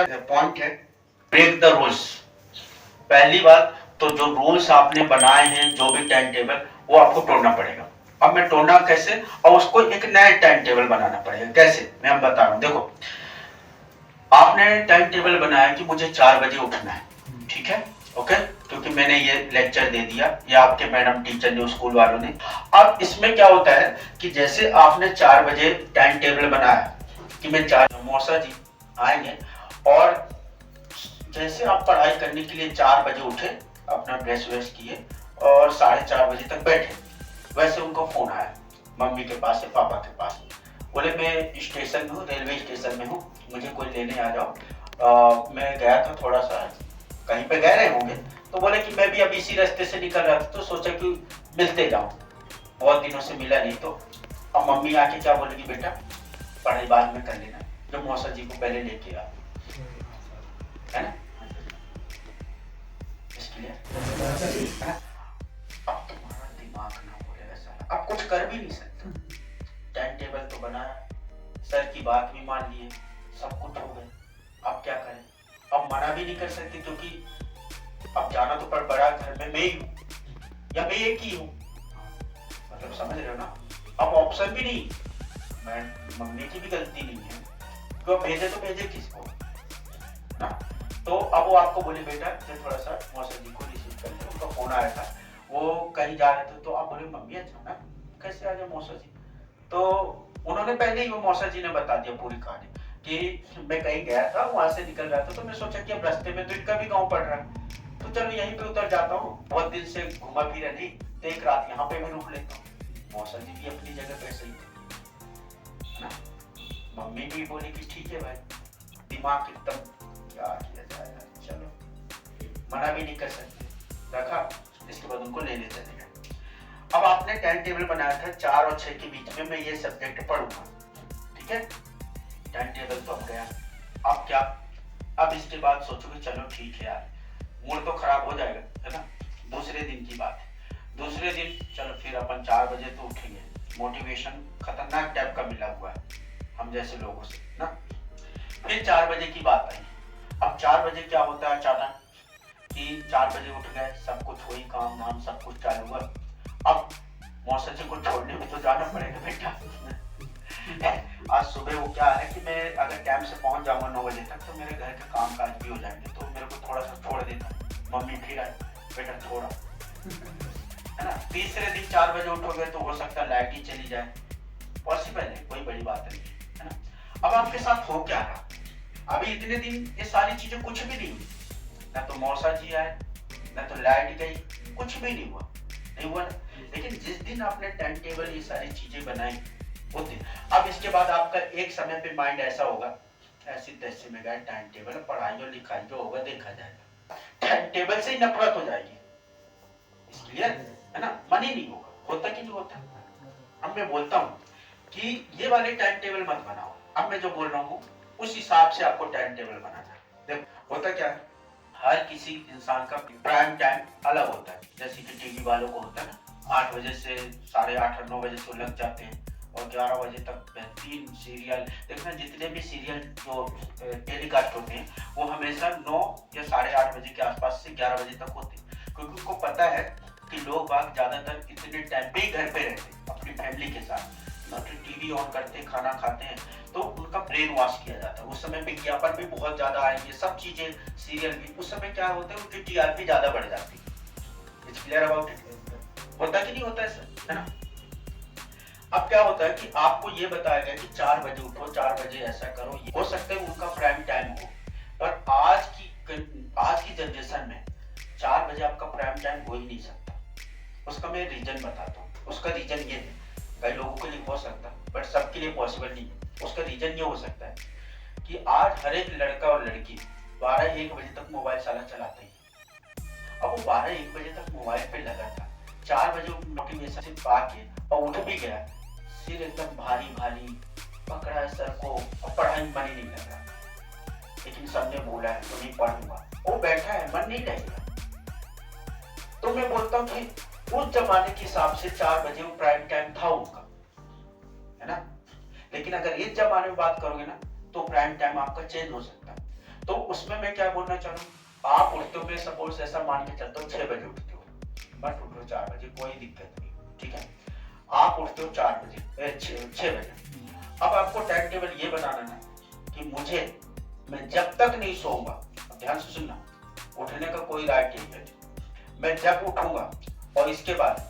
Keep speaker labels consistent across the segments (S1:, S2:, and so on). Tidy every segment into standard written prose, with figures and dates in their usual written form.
S1: मेरा पॉइंट है, break the rules. पहली बात तो जो रूल्स आपने बनाए हैं, जो भी टाइम टेबल, वो आपको तोड़ना पड़ेगा। अब मैं तोड़ना कैसे, और उसको एक नया टाइम टेबल बनाना पड़ेगा। कैसे, मैं हम बता रहा हूँ। देखो, आपने टाइम टेबल बनाया कि मुझे 4 बजे उठना है, ठीक है, ओके, क्योंकि मैंने ये लेक्चर दे दिया, या आपके मैडम टीचर ने, स्कूल वालों ने। अब इसमें क्या होता है कि जैसे आपने 4 बजे टाइम टेबल बनाया कि मैं 4, मौसा जी आएंगे, और जैसे आप पढ़ाई करने के लिए 4 बजे उठे, अपना ड्रेस व्रेस किए और 4:30 बजे तक बैठे, वैसे उनको फोन आया मम्मी के पास या पापा के पास। बोले मैं स्टेशन में हूँ, रेलवे स्टेशन में हूँ, मुझे कोई लेने आ जाओ। मैं गया था, थोड़ा सा कहीं पे गए रहे होंगे, तो बोले कि मैं भी अब इसी रास्ते से निकल रहा था, तो सोचा कि मिलते जाऊं, बहुत दिनों से मिला नहीं। तो अब मम्मी आके क्या बोलेगी, बेटा पढ़ाई बाद में कर लेना, जो मौसा जी को पहले लेके आ, है ना, इसके लिए अब तुम्हारा दिमाग ना बोलेगा साला, अब कुछ कर भी नहीं सकता। टाइम टेबल तो बनाया, सर की बात भी मान लिए, सब कुछ हो गया, अब क्या करें। अब मना भी नहीं कर सकते, क्योंकि अब जाना तो पर बड़ा घर में मैं ही हूँ, या मैं एक ही हूँ, मतलब समझ रहे हो ना। अब ऑप्शन भी नहीं, मैं, मम्मी की भी गलती नहीं है, तो भेजे तो भेजे किसको ना। तो अब वो आपको बोले बेटा थोड़ा सा मौसा जी को रिसीव कर ले, उनका फोन आया था, वो कहीं जा रहे थे, तो आप बोले मम्मी अचानक कैसे आ गए मौसा जी। तो उन्होंने पहले ही, वो मौसा जी ने बता दिया पूरी कहानी कि मैं कहीं गया था, वहां से निकल रहा था, तो मैं सोचा कि अब रास्ते में तो इनका भी गाँव पड़ रहा है, तो चलो यहीं पे उतर जाता हूँ, बहुत दिन से घुमा फिरा नहीं, तो एक रात यहाँ पे भी रुक लेता हूँ। मौसा जी भी अपनी जगह पे सही है ना। मम्मी भी बोली कि ठीक है भाई, दिमाग एकदम, क्या किया जाए, चलो मना भी नहीं कर सकते, रखा। इसके बाद उनको लेने चले गए। अब आपने टाइम टेबल बनाया था 4 और 6 के बीच में मैं ये सब्जेक्ट पढ़ूंगा, ठीक है, टाइम टेबल तो अब गया। अब क्या, अब इसके बाद सोचोगे चलो ठीक है यार, मूड तो खराब हो जाएगा, है ना। दूसरे दिन की बात है, दूसरे दिन चलो फिर अपन 4 बजे तो उठेंगे, मोटिवेशन खतरनाक टाइप का मिला हुआ है हम जैसे लोगों से ना। फिर 4 बजे की बात आई। अब 4 बजे क्या होता है अचानक कि 4 बजे उठ गए, सब कुछ वही काम धाम सब कुछ चालू हुआ। अब मौसा जी को छोड़ने में तो जाना पड़ेगा बेटा। आज सुबह वो क्या है कि मैं अगर टाइम से पहुंच जाऊंगा 9 बजे तक, तो मेरे घर के काम काज भी हो जाएंगे, तो मेरे को थोड़ा सा छोड़ देता। मम्मी फिर आए, बेटा छोड़ा, है ना। तीसरे दिन 4 बजे उठोगे तो हो सकता है लाइट ही चली जाए, पॉसिबल है, कोई बड़ी बात नहीं, है ना। अब आपके साथ हो क्या रहा, अभी इतने दिन ये सारी चीजें कुछ भी नहीं हुई, ना तो मौसा जी आए, ना तो लाइट गई, कुछ भी नहीं हुआ, नहीं हुआ ना। लेकिन जिस दिन आपने टाइम टेबल ये सारी चीजें बनाई, वो दिन, अब इसके बाद आपका एक समय पे माइंड ऐसा होगा, ऐसी तैसे में गए टाइम टेबल, पढ़ाई और लिखाई जो होगा देखा जाएगा, टाइम टेबल से ही नफरत हो जाएगी, क्लियर है ना, मन ही नहीं होगा, होता कि नहीं होता। अब मैं बोलता हूँ कि ये वाले टाइम टेबल मत बनाओ, अब मैं जो बोल रहा हूँ उस हिसाब से आपको टाइम टेबल बनाना है। देखो होता क्या है, हर किसी इंसान का प्राइम टाइम अलग होता है, जैसे कि टीवी वालों को होता है ना, 8 बजे से 8:30 और 9 बजे से लग जाते हैं, और 11 बजे तक बेहतरीन सीरियल देखना। जितने भी सीरियल जो टेलीकास्ट होते हैं वो हमेशा 9 या 8:30 बजे के आसपास से 11 बजे तक होते हैं, क्योंकि उनको पता है कि लोग बाग ज्यादातर इतने टाइम पे ही घर पे रहते हैं अपनी फैमिली के साथ, तो टीवी ऑन करते खाना खाते हैं, तो उनका ब्रेन वॉश किया जाता है। उस समय विज्ञापन भी बहुत ज्यादा आएंगे, सब चीजें, सीरियल भी, उस समय क्या होता है उनकी टीआरपी ज्यादा बढ़ जाती है। इट्स क्लियर अबाउट इट, होता कि नहीं होता है ना। अब क्या होता है कि आपको ये बताया गया कि 4 बजे उठो, 4 बजे ऐसा करो, हो सकता है उनका प्राइम टाइम हो, पर आज की जनरेशन में 4 बजे आपका प्राइम टाइम हो ही नहीं सकता। उसका मैं रीजन बताता हूँ। उसका रीजन ये है, कई लोगों के लिए हो सकता है बट सबके लिए पॉसिबल नहीं है। उसका रीजन ये हो सकता है कि आज हर एक लड़का और लड़की 12-1 बजे तक मोबाइल साला चलाते हैं। अब वो 12-1 बजे तक मोबाइल पे लगा था, 4 बजे मोटिवेशन से पा के और उठ भी गया, सिर एकदम भारी भारी पकड़ा है सर को, और पढ़ाई में मन ही नहीं लग रहा, लेकिन सबने बोला है तो नहीं पढ़ूंगा, वो बैठा है मन नहीं लगेगा। तो मैं बोलता हूँ कि उस जमाने के हिसाब से 4 बजे वो प्राइम टाइम था उनका, है ना। लेकिन अगर इस जमाने में बात करोगे ना, तो प्राइम टाइम आपका चेंज हो सकता है। तो उसमें मैं क्या बोलना चाह रहा हूँ, आप उठते हो, मैं सपोज ऐसा मान के चलता हूँ 6 बजे उठते हो, मत उठो 4 बजे, कोई दिक्कत नहीं, ठीक है। आप उठते हो 4 बजे, 6 बजे। अब आपको टाइम टेबल ये बनाना है कि मुझे, मैं जब तक नहीं सोऊंगा, ध्यान से सुनना, उठने का कोई राइट नहीं है, मैं जब उठूंगा और इसके बाद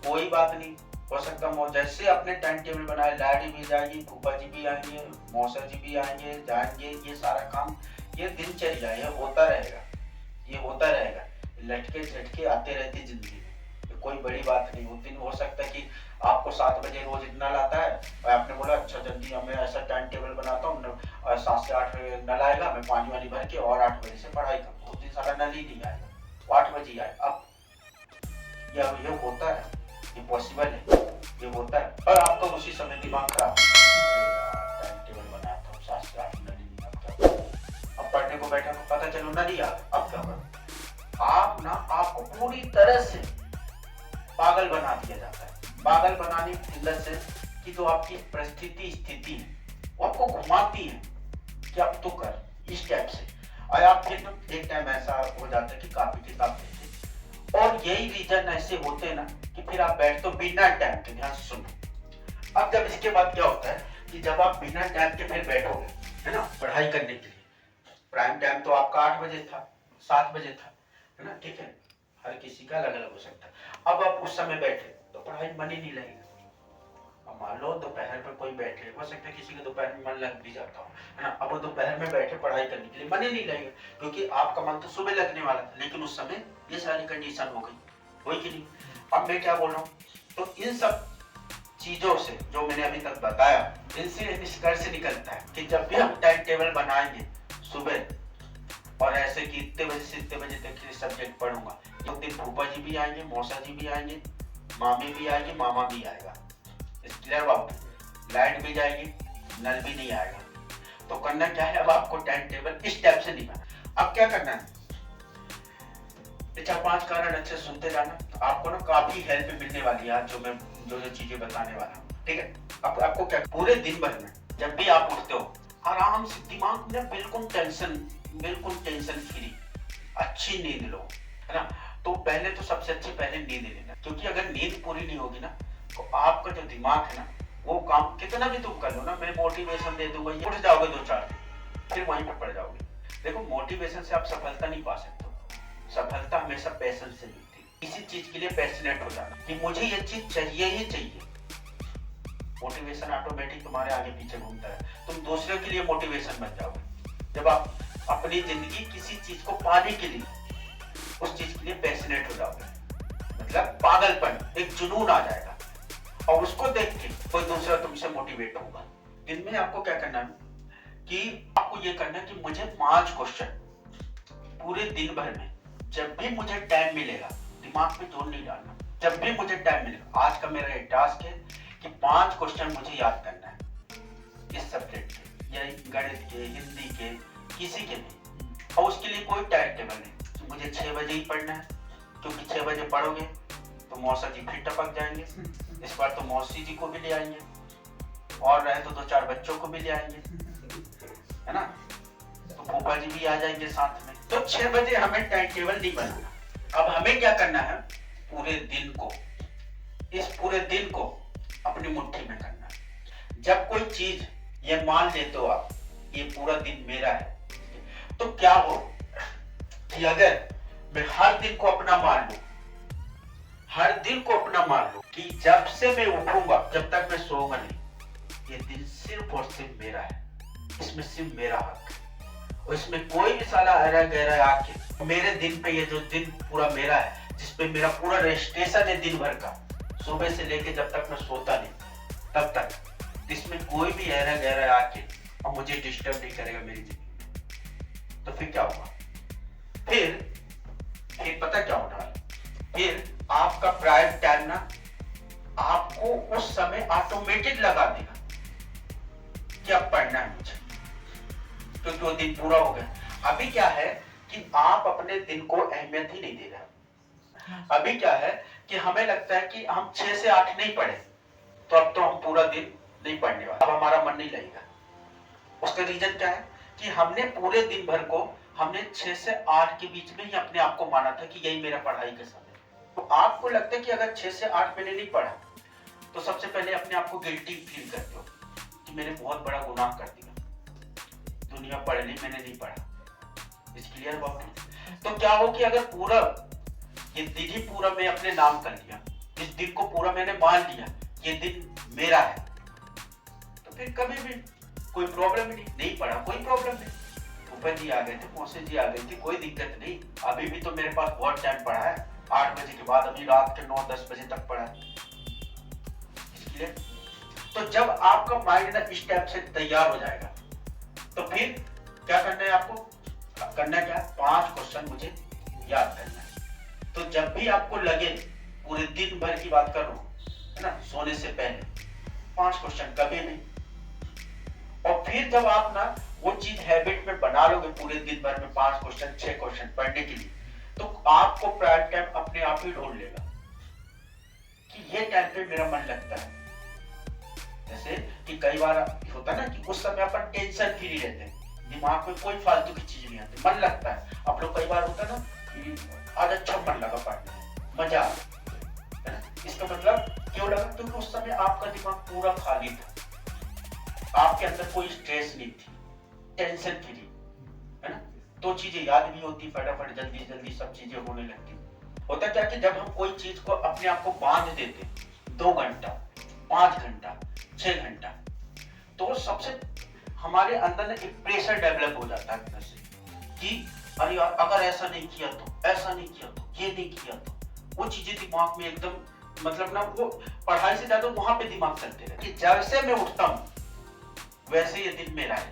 S1: कोई बात नहीं, हो सकता है जैसे अपने टाइम टेबल बनाए, लाडी भी जाएगी, फूफा जी भी आएंगे, मौसा जी भी आएंगे जाएंगे, ये सारा काम, ये दिनचर्या, ये होता रहेगा, ये होता रहेगा, लटके झटके आते रहते जिंदगी में, तो कोई बड़ी बात नहीं। उस दिन हो सकता है कि आपको 7 बजे रोज इतना लाता है और आपने बोला अच्छा जल्दी हमें ऐसा टाइम टेबल बनाता हूँ, और 7 से 8 नल आएगा, मैं पानी वानी भर के और 8 बजे से पढ़ाई करूँ, उस दिन सारा नल ही नहीं आएगा, 8 बजे आए। अब ये होता है, ये पॉसिबल है, ये होता है, और आपका उसी समय दिमाग खराब, टाइम टेबल बनाया था 7 से 8 नल ही नहीं आता, अब पढ़ने को बैठा तो पता चलो नल ही आ गया, अब क्या करो आप ना, आपको पूरी तरह से पागल बना दिया जाता है। पागल बनाने की इल्लत से कि जो आपकी परिस्थिति स्थिति है वो आपको घुमाती है कि अब तो कर इस टाइप से, और आप फिर एक टाइम ऐसा हो जाता है कि काफी किताब देते, और यही रीजन ऐसे होते हैं ना कि फिर आप बैठते हो बिना टाइम के, ध्यान से सुनो। अब जब इसके बाद क्या होता है कि जब आप बिना टाइम के फिर बैठोगे, है ना, पढ़ाई करने के लिए, प्राइम टाइम तो आपका 8 बजे था, 7 बजे था, है ना, ठीक है, हर किसी का अलग अलग हो सकता है। अब आप उस समय बैठे तो पढ़ाई मन ही नहीं लगेगा। अब मान लो दोपहर में कोई बैठे, हो सकता है किसी के दोपहर में मन लग भी जाता हो, है ना, अब वो दोपहर में बैठे पढ़ाई करने के लिए, मन ही नहीं लगेगा, क्योंकि आपका मन तो सुबह लगने वाला था, लेकिन उस समय ये सारी कंडीशन हो गई, हुई कि नहीं। अब मैं क्या बोल रहा हूँ, तो इन सब चीजों से जो मैंने अभी तक बताया, इनसे निष्कर्ष निकलता है कि जब भी हम टाइम टेबल बनाएंगे सुबह, और ऐसे कि इतने बजे से इतने बजे तक ये सब्जेक्ट पढ़ूंगा, एक दिन फूफा जी भी आएंगे, मौसा जी भी आएंगे, मामी भी आएंगे, मामा भी आएगा, क्लियर बात, लाइट भी जाएगी, नल भी नहीं आएगा, तो करना क्या है, अब आपको टाइम टेबल इस टाइप से नहीं बना। अब क्या करना है, 4-5 कारण अच्छे सुनते जाना, आपको ना काफी हेल्प मिलने वाली है जो मैं जो चीजें बताने वाला हूँ, ठीक है। अब आपको क्या, पूरे दिन भर में जब भी आप उठते हो, आराम से दिमाग में बिल्कुल टेंशन फ्री अच्छी नींद लो, है ना। तो पहले तो सबसे अच्छी पहले नींद लेना, क्योंकि अगर नींद पूरी नहीं होगी ना तो आपका जो दिमाग है ना, वो काम कितना भी तुम कर लो ना, मैं मोटिवेशन दे दूंगा, उठ जाओगे 2-4 दिन, फिर वहीं पर पड़ जाओगे। देखो मोटिवेशन से आप सफलता नहीं पा सकते, सफलता हमेशा पैशन से मिलती है। किसी चीज के लिए पैशनेट हो जाना कि मुझे ये चीज चाहिए ही चाहिए, मोटिवेशन ऑटोमेटिक तुम्हारे आगे पीछे घूमता है, तुम दूसरे के लिए मोटिवेशन बन जाओगे। जब आप अपनी जिंदगी किसी चीज को पाने के लिए, उस चीज के लिए पैशनेट हो जाओगे, मतलब पागलपन, एक जुनून आ जाएगा, और उसको देख के कोई दूसरा तुमसे मोटिवेट होगा। दिन में आपको क्या करना है कि आपको ये करना है कि मुझे 5 क्वेश्चन पूरे दिन भर में, जब भी मुझे टाइम मिलेगा, दिमाग पे जोर नहीं डालना, जब भी मुझे टाइम मिलेगा, आज का मेरा एक टास्क है कि 5 क्वेश्चन मुझे याद करना है इस सब्जेक्ट के, या गणित के, हिंदी के, किसी के भी, और उसके लिए कोई टाइम टेबल नहीं, मुझे 6 बजे ही पढ़ना है, क्योंकि 6 बजे पढ़ोगे तो मौसा जी फिर टपक जाएंगे, इस बार तो मौसी जी को भी ले आएंगे, और रहे तो 2-4 बच्चों को भी ले आएंगे, है ना, तो फूफा जी भी आ जाएंगे साथ में। तो 6 बजे हमें टाइम टेबल नहीं बनाना। अब हमें क्या करना है, पूरे दिन को, इस पूरे दिन को अपनी मुट्ठी में करना है। जब कोई चीज ये मान लेते हो आप, ये पूरा दिन मेरा है, तो क्या हो कि अगर मैं हर दिन को अपना मान लूं, हर दिन को अपना मान लूं कि जब से मैं उठूंगा जब तक मैं सोऊंगा नहीं, ये दिन सिर्फ और सिर्फ मेरा है, इसमें सिर्फ मेरा हक है, और इसमें कोई भी साला अरा गहरा आके मेरे दिन पे, ये जो दिन पूरा मेरा है, जिसपे मेरा पूरा रजिस्ट्रेशन है दिन भर का, सुबह से लेके जब तक मैं सोता नहीं तब तक, इसमें कोई भी अरा गहरा आके और मुझे डिस्टर्ब नहीं करेगा मेरी जिंदगी में, तो फिर क्या होगा, फिर पता क्या होने वाला, फिर आपका प्राइम टाइम ना आपको उस समय ऑटोमेटिक लगा देगा कि अब पढ़ना है मुझे, क्योंकि वो दिन पूरा हो गया। अभी क्या है कि आप अपने दिन को अहमियत ही नहीं दे रहे। अभी क्या है कि हमें लगता है कि हम 6 से 8 नहीं पढ़े तो अब तो हम पूरा दिन नहीं पढ़ने वाले, अब हमारा मन नहीं लगेगा। उसका रीजन क्या है कि हमने पूरे दिन भर को हमने 6 से 8 के बीच में ही अपने आप को माना था कि यही मेरा पढ़ाई का समय है। तो आपको लगता है कि अगर 6 से 8 मैंने नहीं पढ़ा तो सबसे पहले अपने आप को गिल्टी फील करते हो कि मैंने बहुत बड़ा गुनाह कर दिया, दुनिया पढ़ ली मैंने नहीं पढ़ा। इस क्लियर बात है? तो क्या हो कि अगर पूरा ये दिन ही पूरा मैं अपने नाम कर लिया, इस दिन को पूरा मैंने मान लिया, ये दिन मेरा है, तो फिर कभी भी कोई प्रॉब्लम नहीं पड़ा, कोई प्रॉब्लम नहीं। ऊपर जी आ गए थे, मौसी जी आ गई थी, कोई दिक्कत नहीं। अभी भी तो मेरे पास बहुत टाइम पड़ा है, 8 बजे के बाद, अभी रात के 9-10 बजे तक पड़ा है। इसलिए तो जब आपका माइंड ना इस टाइप से तैयार हो जाएगा तो फिर क्या करना है आपको? करना क्या? 5 क्वेश्चन मुझे याद करना है। तो जब भी आपको लगे, पूरे दिन भर की बात कर रहा हूं, है ना, सोने से पहले 5 क्वेश्चन कभी नहीं। और फिर जब आप ना वो चीज हैबिट में बना लोगे, पूरे दिन भर में 5 क्वेश्चन 6 क्वेश्चन पढ़ने के लिए, तो आपको प्राइम टाइम अपने आप ही ढूंढ लेगा कि ये टाइम पे मेरा मन लगता है। जैसे कि कई बार होता है ना कि उस समय अपन टेंशन फ्री रहते हैं, दिमाग में कोई फालतू की चीज नहीं आती, मन लगता है। आप लोग कई बार होता है ना कि आज अच्छा मन लगा पढ़ने में, मजा आ है ना। इसका मतलब क्यों लगा? क्योंकि उस समय आपका दिमाग पूरा खाली था, आपके अंदर कोई स्ट्रेस नहीं थी, टेंशन फ्री, है ना। तो चीजें याद भी होती फटाफट, जल्दी जल्दी सब चीजें होने लगती। होता क्या कि जब हम कोई चीज को अपने आप को बांध देते 2 घंटा 5 घंटा 6 घंटा, तो सबसे हमारे अंदर एक प्रेशर डेवलप हो जाता है अंदर से कि अरे यार अगर ऐसा नहीं किया तो, ऐसा नहीं किया तो, ये नहीं किया तो, वो चीजें दिमाग में एकदम मतलब ना, वो पढ़ाई से ज्यादा वहां पे दिमाग चलते रहे कि जैसे मैं उठता हूँ वैसे ये दिन मेरा है,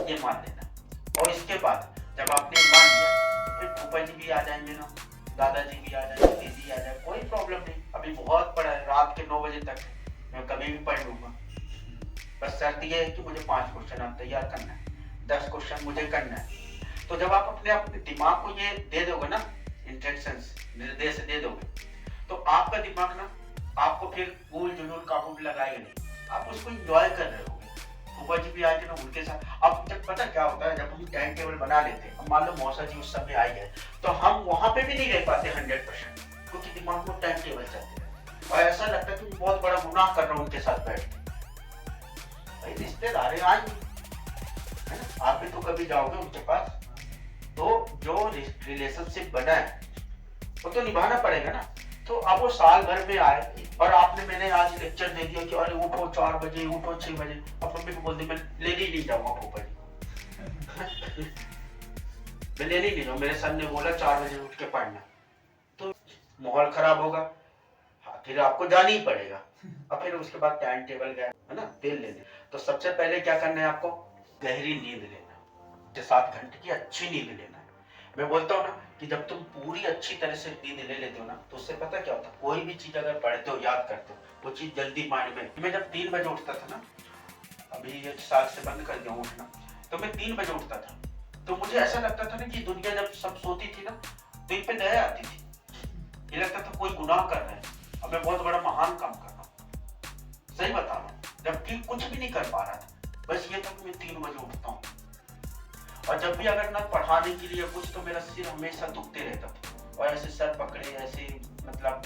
S1: ये मान लेना। और इसके बाद जब आपने मान लिया, फिर फूफा जी भी आ जाएंगे ना, दादाजी भी आ जाएंगे, दीदी आ जाए, कोई प्रॉब्लम नहीं। अभी बहुत पड़ा है, रात के 9 बजे तक मैं कभी भी पढ़ लूंगा। बस शर्त ये है कि मुझे 5 क्वेश्चन आप तैयार करना है, 10 क्वेश्चन मुझे करना है। तो जब आप अपने दिमाग को ये दे दोगे ना, इंस्ट्रक्शंस, निर्देश दे दोगे, तो आपका दिमाग ना आपको फिर भूल जुलूल काबू में लगाएगा नहीं, आप उसको एंजॉय कर रहे होगे। फूफा जी भी आए थे ना, उनके साथ। अब जब पता क्या होता है, जब हम टाइम टेबल बना लेते हैं, अब मान लो मौसा जी उस समय आ गए, तो हम वहां पे भी नहीं रह पाते 100%, क्योंकि दिमाग में टाइम टेबल चलते रहते और ऐसा लगता है कि बहुत बड़ा गुनाह कर रहा हूं उनके साथ बैठ के। भाई रिश्तेदार आएंगे, है ना, आप भी तो कभी जाओगे उनके पास, तो जो रिलेशनशिप बना है वो तो निभाना पड़ेगा ना। तो अब वो साल भर में आए और मैंने आज लेक्चर दे दिया कि अरे उठो 4 बजे, उठो 6 बजे, अब मम्मी को बोल दी मैं लेने ही नहीं जाऊंगा फूफा जी मैं लेने ही नहीं जाऊँ, मेरे सर ने बोला 4 बजे उठ के पढ़ना, तो माहौल खराब होगा। हाँ, फिर आपको जाना ही पड़ेगा। अब फिर उसके बाद टाइम टेबल गया, है ना, तेल लेने। तो सबसे पहले क्या करना है आपको? गहरी नींद लेना, 7 घंटे की अच्छी नींद लेना है। मैं बोलता हूँ ना कि जब तुम पूरी अच्छी तरह से नींद ले लेते हो ना, तो उससे पता क्या होता है, कोई भी चीज अगर पढ़ते हो, याद करते हो, वो चीज जल्दी माइंड में। मैं जब 3 बजे उठता था ना, अभी 7 से बंद कर दिया उठना, तो मैं 3 बजे उठता था, तो मुझे ऐसा लगता था ना कि दुनिया जब सब सोती थी ना, तो इन पे दया आती थी, ये लगता था कोई गुनाह कर रहा है, अब मैं बहुत बड़ा महान काम कर रहा हूँ। सही बता रहा हूँ, जबकि कुछ भी नहीं कर पा रहा था, बस ये था कि मैं 3 बजे उठता हूँ। और जब भी अगर ना पढ़ाने के लिए कुछ, तो मेरा सिर हमेशा दुखते रहता था और ऐसे सर पकड़े ऐसे मतलब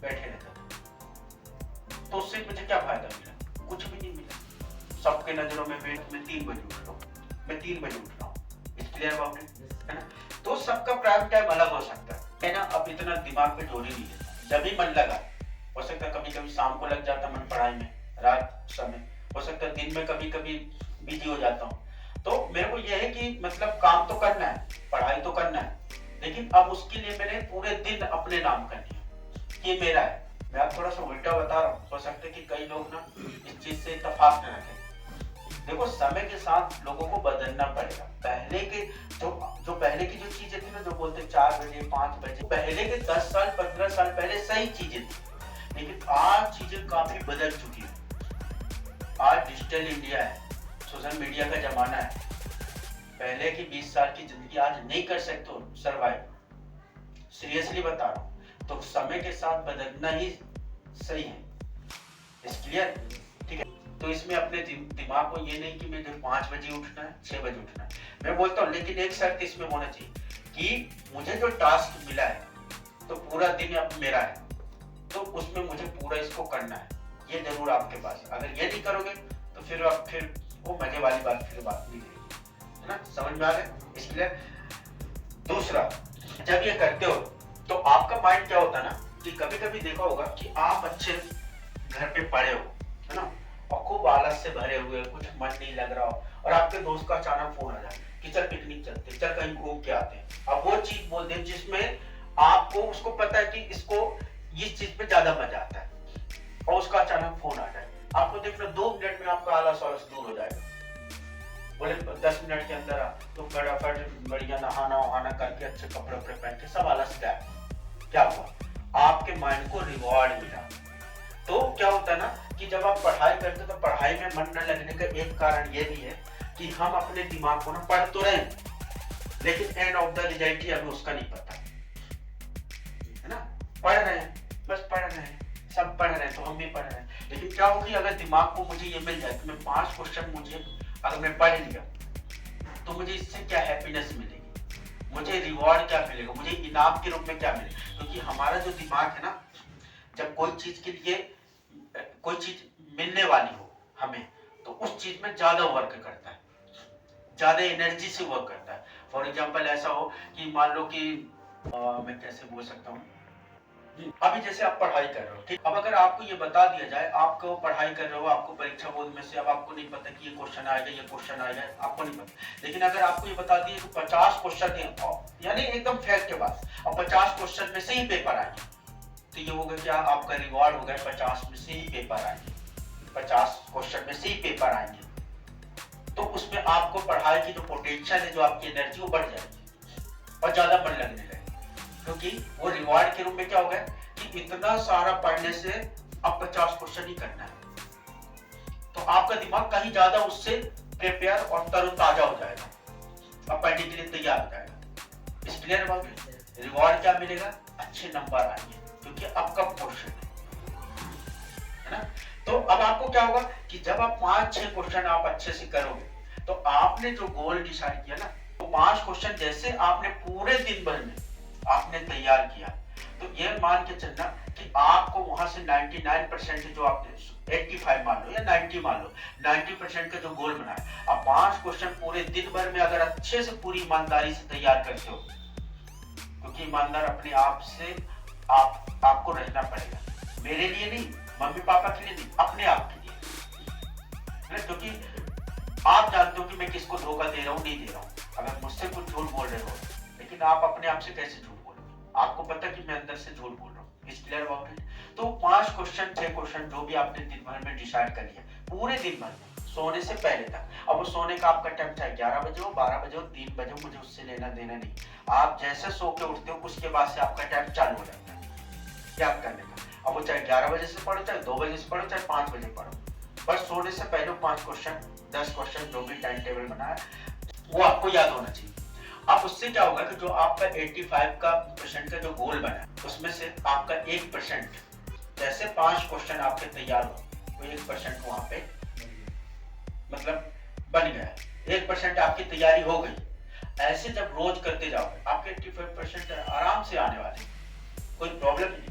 S1: बैठे रहता था। तो उससे मुझे क्या फायदा मिला? कुछ भी नहीं मिला। सबके नजरों में मैं 3 बजे उठ रहा हूँ, मैं 3 बजे उठ रहा हूँ। इस क्लियर बात है ना? तो सबका प्राइम टाइम अलग हो सकता है। मैं ना अब इतना दिमाग पे जोर ही नहीं देता, जब भी मन लगा, हो सकता है कभी कभी शाम को लग जाता मन पढ़ाई में, रात समय, हो सकता है दिन में कभी कभी बिजी हो जाता हूँ। तो मेरे को यह है कि मतलब काम तो करना है, पढ़ाई तो करना है, लेकिन अब उसके लिए मैंने पूरे दिन अपने नाम कर लिया, ये मेरा है। मैं आप थोड़ा सा उल्टा बता रहा हूँ, हो सकता है कि कई लोग ना इस चीज से इत्तेफाक न रखें। देखो, समय के साथ लोगों को बदलना पड़ेगा। पहले के जो पहले की जो चीजें थी ना, जो बोलते 4 बजे 5 बजे, पहले के 10 साल 15 साल पहले सही चीजें थी, लेकिन आज चीजें काफी बदल चुकी है। आज डिजिटल इंडिया है, सोशल मीडिया का जमाना है। पहले की 20 साल की जिंदगी आज नहीं कर सकते हो सरवाइव, सीरियसली बता रहा हूँ। तो समय के साथ बदलना ही सही है। इस क्लियर? ठीक है। तो इसमें अपने दिमाग को ये नहीं कि मुझे 5 बजे उठना है, 6 बजे उठना है। मैं बोलता हूँ लेकिन एक शर्त इसमें होना चाहिए कि मुझे जो टास्क मिला है तो पूरा दिन अब मेरा है, तो उसमें मुझे पूरा इसको करना है, ये जरूर आपके पास। अगर ये नहीं करोगे तो फिर वो मजे वाली बात नहीं रहेगी, है ना? समझ में आ रहा है? इसलिए दूसरा, जब ये करते हो तो आपका माइंड क्या होता है ना कि कभी कभी देखा होगा कि आप अच्छे घर पे पड़े हो, है ना, और खूब आलस से भरे हुए, कुछ मन नहीं लग रहा हो, और आपके दोस्त का अचानक फोन आ जाए कि चल पिकनिक चलते, चल कहीं घूम के आते हैं। अब वो चीज बोल दे जिसमें आपको, उसको पता है कि इसको इस चीज पे ज्यादा मजा आता है, और उसका अचानक फोन आ जाए, आपको देखना 2 मिनट में आपका आलस दूर हो जाएगा। बोले 10 मिनट के अंदर तो फटाफट बढ़िया नहाना वहाना करके अच्छे कपड़े पहन के सब आलस गायब। क्या हुआ? आपके माइंड को रिवॉर्ड मिला। तो क्या होता है ना कि जब आप पढ़ाई करते तो पढ़ाई में मन न लगने का एक कारण ये भी है कि हम अपने दिमाग को ना पढ़ तो रहे लेकिन एंड ऑफ द रिजल्ट ही हमें उसका नहीं पता, है ना? पढ़ रहे हैं, बस पढ़ रहे हैं, सब पढ़ रहे हैं तो हम भी पढ़ रहे हैं, लेकिन क्या होगी अगर दिमाग को मुझे ये मिल जाए कि मैं 5 क्वेश्चन मुझे अगर मैं पढ़ लिया तो मुझे इससे क्या हैप्पीनेस मिलेगी, मुझे रिवॉर्ड क्या मिलेगा, मुझे इनाम के रूप में क्या मिलेगा। क्योंकि हमारा जो दिमाग है ना, जब कोई चीज के लिए कोई चीज मिलने वाली हो हमें, तो उस चीज में ज्यादा वर्क करता है, ज्यादा एनर्जी से वर्क करता है। फॉर एग्जाम्पल ऐसा हो कि मान लो कि मैं कैसे बोल सकता हूँ, अभी जैसे आप पढ़ाई कर रहे हो, ठीक, अब अगर आपको ये बता दिया जाए, आपको पढ़ाई कर रहे हो, आपको परीक्षा बोर्ड में से अब आपको नहीं पता कि ये क्वेश्चन आएगा, ये क्वेश्चन आएगा, आपको नहीं पता, लेकिन अगर आपको ये बता दिया कि 50 क्वेश्चन है, यानी एकदम फैक्ट के बाद, और 50 क्वेश्चन में से ही पेपर आएंगे, तो ये होगा क्या, आपका रिवॉर्ड हो गया 50 में से ही पेपर आएंगे, 50 क्वेश्चन में से ही पेपर आएंगे, तो उसमें आपको पढ़ाई की जो पोटेंशियल है, जो आपकी एनर्जी, वो बढ़ जाएगी और ज्यादा मन लगने लगेगा। क्योंकि वो रिवॉर्ड के रूप में क्या हो गया कि इतना सारा पढ़ने से अब 50 क्वेश्चन ही करना है, तो आपका दिमाग कहीं ज्यादा उससे प्रिपेयर और तरोताजा हो जाएगा, अब पढ़ने के लिए तैयार हो जाएगा। इस क्लियर अबाउट इट? रिवॉर्ड क्या मिलेगा? अच्छे नंबर आएंगे, क्योंकि आपका क्वेश्चन है ना। तो अब आपको क्या होगा कि जब आप 5-6 क्वेश्चन आप अच्छे से करोगे, तो आपने जो गोल डिसाइड किया ना, तो 5 क्वेश्चन जैसे आपने पूरे दिन भर में आपने तैयार किया, तो ये मान के चलना कि आपको वहां से 99% जो आपने 85 मान लो या 90 मान लो, 90% का जो गोल बनाया, अब 5 क्वेश्चन पूरे दिन भर में अगर अच्छे से पूरी ईमानदारी से तैयार करते हो, क्योंकि ईमानदार अपने आप से आपको रहना पड़ेगा, मेरे लिए नहीं, मम्मी पापा के लिए नहीं, अपने आप के लिए, क्योंकि आप जानते हो कि मैं किसको धोखा दे रहा हूँ, नहीं दे रहा हूँ। अगर मुझसे कुछ झूठ बोल रहे हो, लेकिन आप अपने आप से कैसे झूठ बोल रहे हो, आपको पता कि मैं अंदर से झूठ बोल रहा हूँ। Is clear about it? तो 5 क्वेश्चन 6 क्वेश्चन जो भी आपने दिन भर में डिसाइड कर लिया, पूरे दिन भर में सोने से पहले तक, अब वो सोने का आपका टाइम चाहे 11 बजे हो, 12 बजे हो, 3 बजे हो, मुझे उससे लेना देना नहीं, आप जैसे सो के उठते हो उसके बाद से आपका टाइम चालू हो जाता है याद करने का। अब वो चाहे 11 बजे से पढ़ो, चाहे 2 बजे से पढ़ो, चाहे 5 बजे पढ़ो, बस सोने से पहले 5 क्वेश्चन 10 क्वेश्चन जो भी टाइम टेबल बनाया वो आपको याद होना चाहिए। अब उससे क्या होगा कि जो आपका 85% का जो गोल बना उसमें से आपका 1%, जैसे 5 क्वेश्चन आपके तैयार हो, वो 1% वहां पे मतलब बन गया, 1% आपकी तैयारी हो गई। ऐसे जब रोज करते जाओगे आपके 85% आराम से आने वाले, कोई प्रॉब्लम नहीं।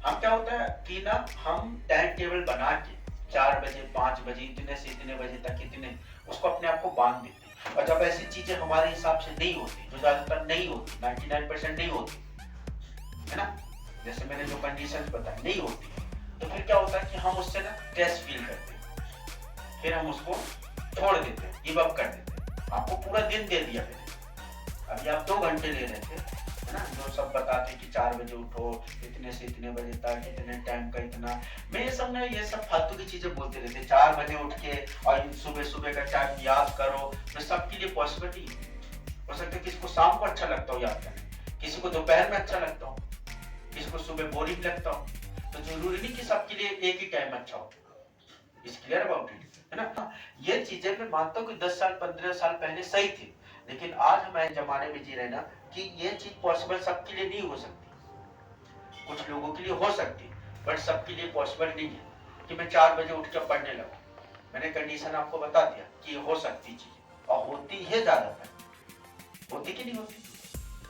S1: हम क्या होता है कि ना, हम टाइम टेबल बना के 4 बजे 5 बजे इतने से इतने बजे तक इतने, उसको अपने आप को बांध देते हैं, और जब ऐसी चीजें हमारे हिसाब से नहीं होती, जो ज्यादातर नहीं होती, 99% नहीं होती, है ना, जैसे मैंने जो कंडीशंस बताई नहीं होती, तो फिर क्या होता है कि हम उससे ना स्ट्रेस फील करते हैं, फिर हम उसको छोड़ देते हैं, गिव अप कर देते हैं। आपको पूरा दिन दे दिया मैंने, अभी आप 2 घंटे ले रहे थे, है ना, जो सब बताते कि 4 बजे उठो, इतने से इतने बजे तक, इतने टाइम का इतना, मैं ये सब फालतू की चीजें बोलते रहते, 4 बजे उठ के और सुबह सुबह का टाइम याद करो, तो सबके लिए पॉसिबल नहीं हो सकता। किसी को शाम को अच्छा लगता हो याद करने, किसी को दोपहर में अच्छा लगता हो, किसी को सुबह बोरिंग लगता हो, तो जरूरी नहीं कि सबके लिए एक ही टाइम अच्छा हो। इज क्लियर अबाउट इट, है ना। ये चीजें मैं मानता हूँ कि 10 साल 15 साल पहले सही थी, लेकिन आज हमारे जमाने में जी रहे ना कि ये चीज पॉसिबल सबके लिए नहीं हो सकती, कुछ लोगों के लिए हो सकती, बट सबके लिए पॉसिबल नहीं है कि मैं 4 बजे उठ कर पढ़ने लगूं, मैंने कंडीशन आपको बता दिया कि हो सकती चीज और होती है ज्यादातर, होती कि नहीं होती।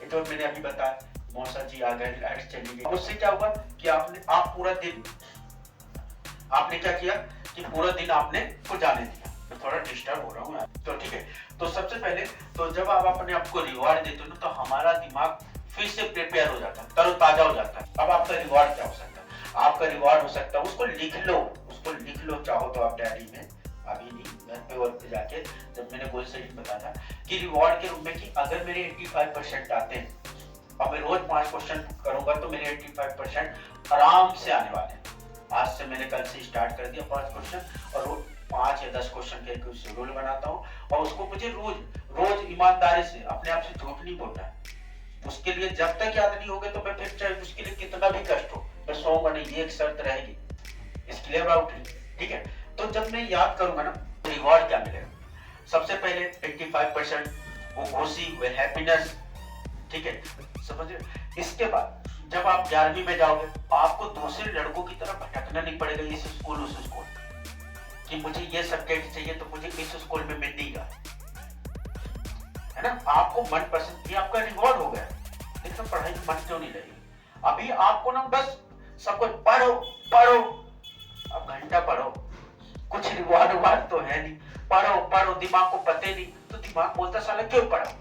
S1: ये तो मैंने अभी बताया, मौसा जी आ गए, लाइट चली गई, उससे क्या हुआ कि आप पूरा दिन आपने क्या किया कि पूरा दिन आपने को जाने दिया। मैं थोड़ा डिस्टर्ब हो रहा हूँ, तो ठीक है। तो सबसे पहले तो जब आप अपने आप को रिवॉर्ड देते हो ना, तो हमारा दिमाग फिर से प्रिपेयर हो जाता है, तरोताजा हो जाता है। अब आपका रिवॉर्ड क्या हो सकता है? आपका रिवॉर्ड हो सकता है, उसको लिख लो, उसको लिख लो, चाहो तो आप डायरी में, अभी नहीं, घर पे वर्क पे जाके, जब मैंने गोल सेटिंग बताया कि रिवॉर्ड के रूप में कि अगर मेरे 85% आते हैं और मैं रोज 5 क्वेश्चन करूंगा तो मेरे 85% आराम से आने वाले हैं। आज से मैंने कल से स्टार्ट कर दिया 5 क्वेश्चन, और रोज 5 या 10 क्वेश्चन के कुछ शेड्यूल बनाता हूँ, और उसको मुझे रोज ईमानदारी से अपने आप से झूठ नहीं बोलना है। उसके लिए जब तक याद नहीं होगा तो मैं फिर चाहे उसके लिए कितना भी कष्ट हो मैं सोऊंगा नहीं, ये एक शर्त रहेगी। इट्स क्लियर अबाउट इट, ठीक है। तो जब मैं याद करूंगा ना, रिवॉर्ड क्या मिलेगा? सबसे पहले 85% वो खुशी, वो हैप्पीनेस, ठीक है, समझिए। इसके बाद जब आप 11वीं में जाओगे, आपको दूसरे लड़कों की तरफ भटकना नहीं पड़ेगा, इस स्कूल उस स्कूल, कि मुझे ये सब्जेक्ट चाहिए तो मुझे इस स्कूल में मिल नहीं रहा है ना। आपको मन पसंद, ये आपका रिवॉर्ड हो गया। लेकिन पढ़ाई में मन क्यों नहीं लगेगी? अभी आपको ना बस सब कुछ पढ़ो पढ़ो, अब घंटा पढ़ो, कुछ रिवॉर्ड तो है नहीं, पढ़ो पढ़ो, दिमाग को पते नहीं, तो दिमाग बोलता साला क्यों पढ़ो?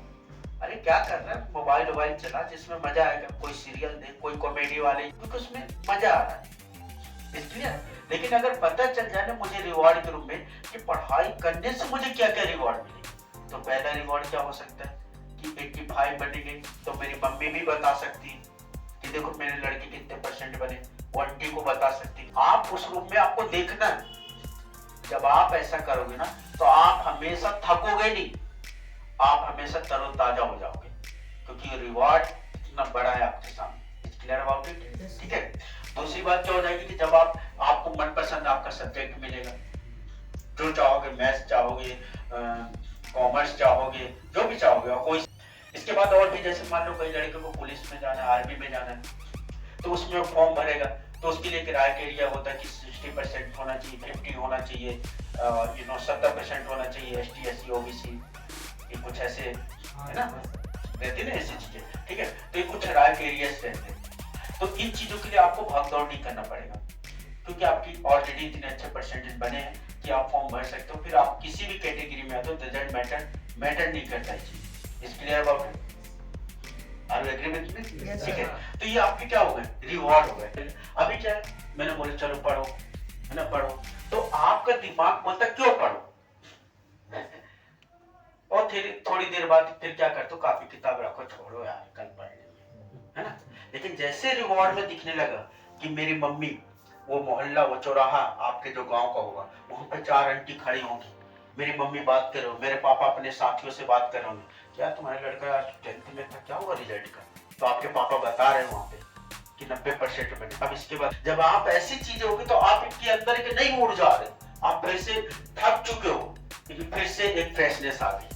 S1: अरे क्या कर रहा है, मोबाइल चला, जिसमें मजा आएगा, कोई सीरियल देख, कोई कॉमेडी वाले, क्योंकि उसमें मजा आ रहा है, इसलिए। लेकिन अगर पता चल जाए ना मुझे रिवॉर्ड के रूप में कि पढ़ाई करने से मुझे क्या क्या रिवॉर्ड मिले, तो पहला रिवॉर्ड क्या हो सकता है कि 85 बन गई, तो मेरी मम्मी भी बता सकती कि देखो मेरे लड़के कितने परसेंट बने, वो आंटी को बता सकती। आप उस रूप में आपको देखना है। जब आप ऐसा करोगे ना, तो आप हमेशा थकोगे नहीं, आप हमेशा तरोताजा हो जाओगे, क्योंकि रिवॉर्ड इतना बड़ा है आपके सामने। क्लियर अबाउट इट, ठीक है। दूसरी बात क्या हो जाएगी कि जब आपको मनपसंद आपका सब्जेक्ट मिलेगा, जो चाहोगे, मैथ्स चाहोगे, कॉमर्स चाहोगे, जो भी चाहोगे, और कोई। इसके बाद और भी, जैसे मान लो कई लड़के को पुलिस में जाना है, आर्मी में जाना है, तो उसमें फॉर्म भरेगा, तो उसके लिए क्राइटेरिया होता है कि 60% होना चाहिए, 50 होना चाहिए, 70% होना चाहिए, ST SC OBC, ये कुछ ऐसे है ना, रहती ना ऐसी चीजें, ठीक है। तो ये कुछ क्राइटेरियाज रहते हैं। तो इन चीजों के लिए आपको भागदौड़ नहीं करना पड़ेगा, क्योंकि आपकी ऑलरेडी इतने अच्छे परसेंटेज बने हैं कि आप फॉर्म भर सकते हो। फिर आप किसी भी कैटेगरी में आते हो, डजंट मैटर नहीं करता है। Is clear about it? Are you agree with me? ठीक है। तो ये आपके क्या हो गए, रिवॉर्ड हो गए। अभी क्या है, मैंने बोला चलो पढ़ो, है ना, पढ़ो, तो आपका दिमाग बोलता क्यों पढ़ो, और फिर थोड़ी देर बाद फिर क्या करते हो, काफी किताब रखो, छोड़ो यार कल पढ़ लेंगे, है ना। लेकिन जैसे रिवॉर्ड में दिखने लगा कि मेरी मम्मी, वो मोहल्ला, वो चौराहा आपके जो गांव का होगा, वहां पे 4 आंटी खड़ी होंगी, मेरी मम्मी बात कर रहे हो, मेरे पापा अपने साथियों से बात कर रहे होंगे, क्या तुम्हारा लड़का आज 10th में था, क्या हुआ रिजल्ट का, तो आपके पापा बता रहे हैं वहां पे कि 90% बने। अब इसके बाद जब आप ऐसी चीजें होगी, तो आप इनके अंदर के नहीं ऊर्जा आ रहे, आप फिर से थक चुके हो, लेकिन फिर से एक फ्रेशनेस आ गई,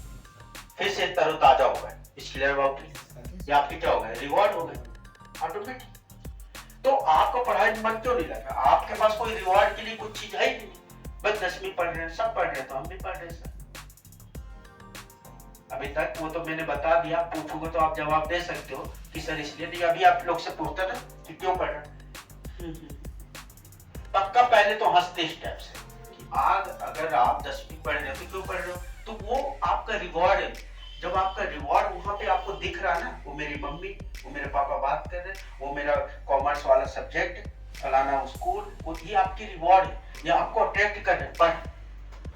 S1: फिर से तरोताजा हो गए। Clear about it? ये आपके क्या हो गए, रिवॉर्ड हो गए ऑटोमेटिक। तो आपको पढ़ाई में मन क्यों नहीं लगा? आपके पास कोई रिवॉर्ड के लिए कुछ चीज है ही नहीं, बस 10वीं पढ़ रहे हैं, सब पढ़ रहे हैं, तो हम भी पढ़ रहे हैं। अभी तक वो तो मैंने बता दिया, पूछोगे तो आप जवाब दे सकते हो कि सर इसलिए नहीं। अभी आप लोग से पूछते ना कि क्यों पढ़ रहे, पक्का पहले तो हंसते स्टेप से कि आज अगर आप 10वीं पढ़ रहे हो तो क्यों पढ़ रहे हो, तो वो आपका रिवॉर्ड है। जब आपका रिवॉर्ड वहां पे आपको दिख रहा ना, वो मेरी मम्मी, वो मेरे पापा बात कर रहे, वो मेरा कॉमर्स वाला सब्जेक्ट, फलाना स्कूल, वो ये आपकी रिवॉर्ड है, ये आपको अट्रैक्ट कर रहे।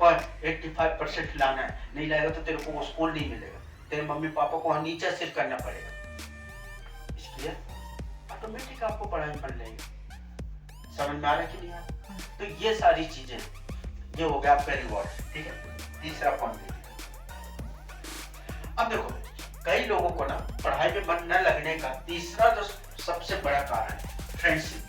S1: पर 85% लाना है, नहीं लाएगा तो तेरे को वो स्कूल नहीं मिलेगा, तेरे मम्मी पापा को नीचे सिर करना पड़ेगा। इसलिए ऑटोमेटिक आपको पढ़ाई में मन लगेगा। समझ में आ रहा है कि नहीं आ रहा? तो ये सारी चीजें, ये हो गया आपका रिवॉर्ड, ठीक है। तीसरा पॉइंट, अब देखो कई लोगों को ना पढ़ाई में मन न लगने का तीसरा जो सबसे बड़ा कारण है फ्रेंडशिप।